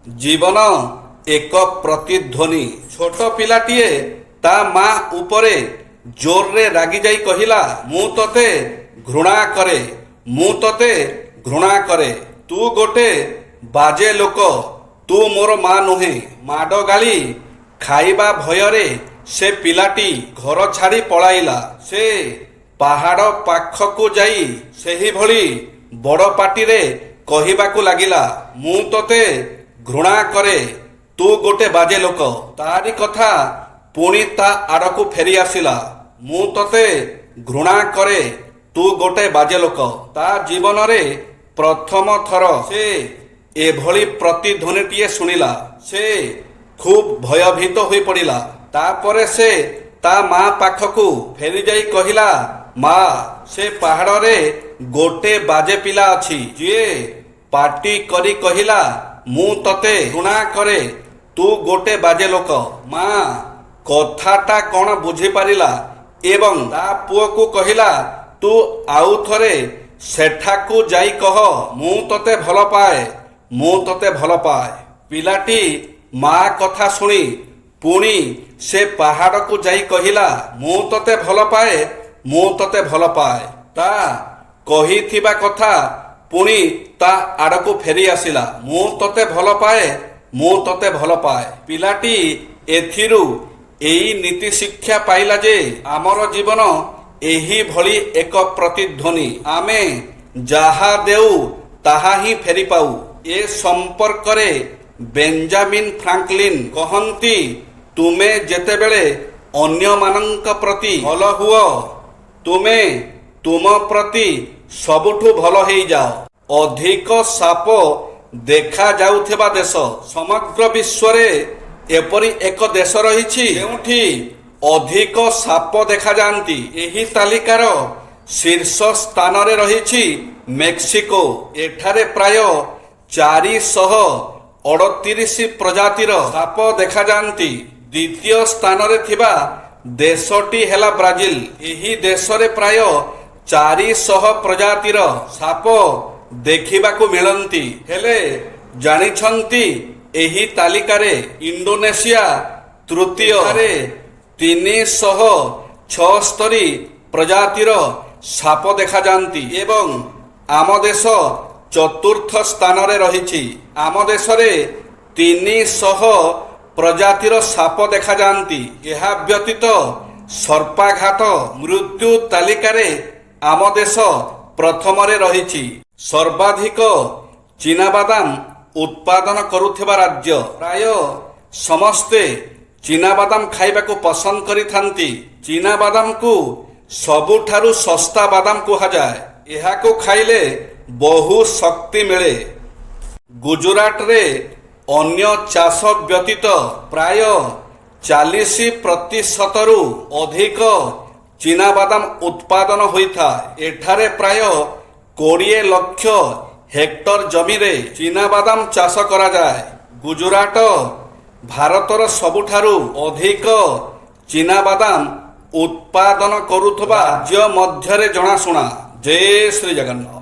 ଜୀବନ ଏକ ପ୍ରତିଧ୍ୱନି। ଛୋଟ ପିଲାଟିଏ ତା ମା ଉପରେ ଜୋରରେ ରାଗିଯାଇ କହିଲା, ମୁଁ ତତେ ଘୃଣା କରେ, ମୁଁ ତତେ ଘୃଣା କରେ। ତୁ ଗୋଟେ ବାଜେ ଲୋକ, ତୁ ମୋର ମା ନୁହେଁ। ମାଡ଼ ଗାଳି ଖାଇବା ଭୟରେ ସେ ପିଲାଟି ଘର ଛାଡ଼ି ପଳାଇଲା। ସେ ପାହାଡ଼ ପାଖକୁ ଯାଇ ସେହିଭଳି ବଡ଼ ପାଟିରେ କହିବାକୁ ଲାଗିଲା, ମୁଁ ତତେ ଘୃଣା କରେ, ତୁ ଗୋଟେ ବାଜେ ଲୋକ। ତାରି କଥା ପୁଣି ତା ଆଡ଼କୁ ଫେରି ଆସିଲା, ମୁଁ ତତେ ଘୃଣା କରେ, ତୁ ଗୋଟେ ବାଜେ ଲୋକ। ତା ଜୀବନରେ ପ୍ରଥମ ଥର ସେ ଏଭଳି ପ୍ରତିଧ୍ୱନିଟିଏ ଶୁଣିଲା। ସେ ଖୁବ୍ ଭୟଭୀତ ହୋଇପଡ଼ିଲା। ତାପରେ ସେ ତା ମା ପାଖକୁ ଫେରିଯାଇ କହିଲା, ମା, ସେ ପାହାଡ଼ରେ ଗୋଟେ ବାଜେ ପିଲା ଅଛି, ଯିଏ ପାଟି କରି କହିଲା, ମୁଁ ତତେ ଘୃଣା କରେ, ତୁ ଗୋଟେ ବାଜେ ଲୋକ। ମା କଥାଟା କ'ଣ ବୁଝିପାରିଲା ଏବଂ ତା ପୁଅକୁ କହିଲା, ତୁ ଆଉ ଥରେ ସେଠାକୁ ଯାଇ କହ, ମୁଁ ତତେ ଭଲ ପାଏ, ମୁଁ ତତେ ଭଲ ପାଏ। ପିଲାଟି ମା କଥା ଶୁଣି ପୁଣି ସେ ପାହାଡ଼କୁ ଯାଇ କହିଲା, ମୁଁ ତତେ ଭଲ ପାଏ, ମୁଁ ତତେ ଭଲ ପାଏ। ତା କହିଥିବା କଥା ପୁଣି ତା ଆଡ଼କୁ ଫେରି ଆସିଲା, ମୁଁ ତତେ ଭଲ ପାଏ, ମୁଁ ତତେ ଭଲ ପାଏ। ପିଲାଟି ଏଥିରୁ ଏଇ ନୀତି ଶିକ୍ଷା ପାଇଲା ଯେ ଆମର ଜୀବନ ଏହିଭଳି ଏକ ପ୍ରତିଧ୍ୱନି। ଆମେ ଯାହା ଦେଉ ତାହା ହିଁ ଫେରି ପାଉ। ଏ ସମ୍ପର୍କରେ ବେଞ୍ଜାମିନ୍ ଫ୍ରାଙ୍କଲିନ୍ କହନ୍ତି, ତୁମେ ଯେତେବେଳେ ଅନ୍ୟମାନଙ୍କ ପ୍ରତି ଭଲ ହୁଅ, ତୁମେ ତୁମ ପ୍ରତି ସବୁଠୁ ଭଲ ହେଇଯାଅ। ଅଧିକ ସାପ ଦେଖାଯାଉଥିବା ଦେଶ। ସମଗ୍ର ବିଶ୍ୱରେ ଏପରି ଏକ ଦେଶ ରହିଛି ଯେଉଁଠି ଅଧିକ ସାପ ଦେଖାଯାଆନ୍ତି। ଏହି ତାଲିକାର ଶୀର୍ଷ ସ୍ଥାନରେ ରହିଛି ମେକ୍ସିକୋ। ଏଠାରେ ପ୍ରାୟ 438 ପ୍ରଜାତିର ସାପ ଦେଖାଯାଆନ୍ତି। ଦ୍ୱିତୀୟ ସ୍ଥାନରେ ଥିବା ଦେଶଟି ହେଲା ବ୍ରାଜିଲ। ଏହି ଦେଶରେ ପ୍ରାୟ 400 ପ୍ରଜାତିର ସାପ ଦେଖିବାକୁ ମିଳନ୍ତି। ହେଲେ ଜାଣିଛନ୍ତି, ଏହି ତାଲିକାରେ ଇଣ୍ଡୋନେସିଆ ତୃତୀୟରେ 376 ପ୍ରଜାତିର ସାପ ଦେଖାଯାଆନ୍ତି ଏବଂ ଆମ ଦେଶ ଚତୁର୍ଥ ସ୍ଥାନରେ ରହିଛି। ଆମ ଦେଶରେ 300 ପ୍ରଜାତିର ସାପ ଦେଖାଯାଆନ୍ତି। ଏହା ବ୍ୟତୀତ ସର୍ପାଘାତ ମୃତ୍ୟୁ ତାଲିକାରେ ଆମ ଦେଶ ପ୍ରଥମରେ ରହିଛି। ସର୍ବାଧିକ ଚୀନାବାଦାମ ଉତ୍ପାଦନ କରୁଥିବା ରାଜ୍ୟ। ପ୍ରାୟ ସମସ୍ତେ ଚୀନାବାଦାମ ଖାଇବାକୁ ପସନ୍ଦ କରିଥାନ୍ତି। ଚୀନାବାଦାମକୁ ସବୁଠାରୁ ଶସ୍ତା ବାଦାମ କୁହାଯାଏ। ଏହାକୁ ଖାଇଲେ ବହୁ ଶକ୍ତି ମିଳେ। ଗୁଜରାଟରେ ଅନ୍ୟ ଚାଷ ବ୍ୟତୀତ ପ୍ରାୟ 40%ରୁ ଅଧିକ ଚୀନାବାଦାମ ଉତ୍ପାଦନ ହୋଇଥାଏ। ଏଠାରେ ପ୍ରାୟ 20 ଲକ୍ଷ ହେକ୍ଟର ଜମିରେ ଚୀନାବାଦାମ ଚାଷ କରାଯାଏ। ଗୁଜରାଟ ଭାରତର ସବୁଠାରୁ ଅଧିକ ଚୀନାବାଦାମ ଉତ୍ପାଦନ କରୁଥିବା ରାଜ୍ୟ ମଧ୍ୟରେ ଜଣାଶୁଣା। ଜୟ ଶ୍ରୀ ଜଗନ୍ନାଥ।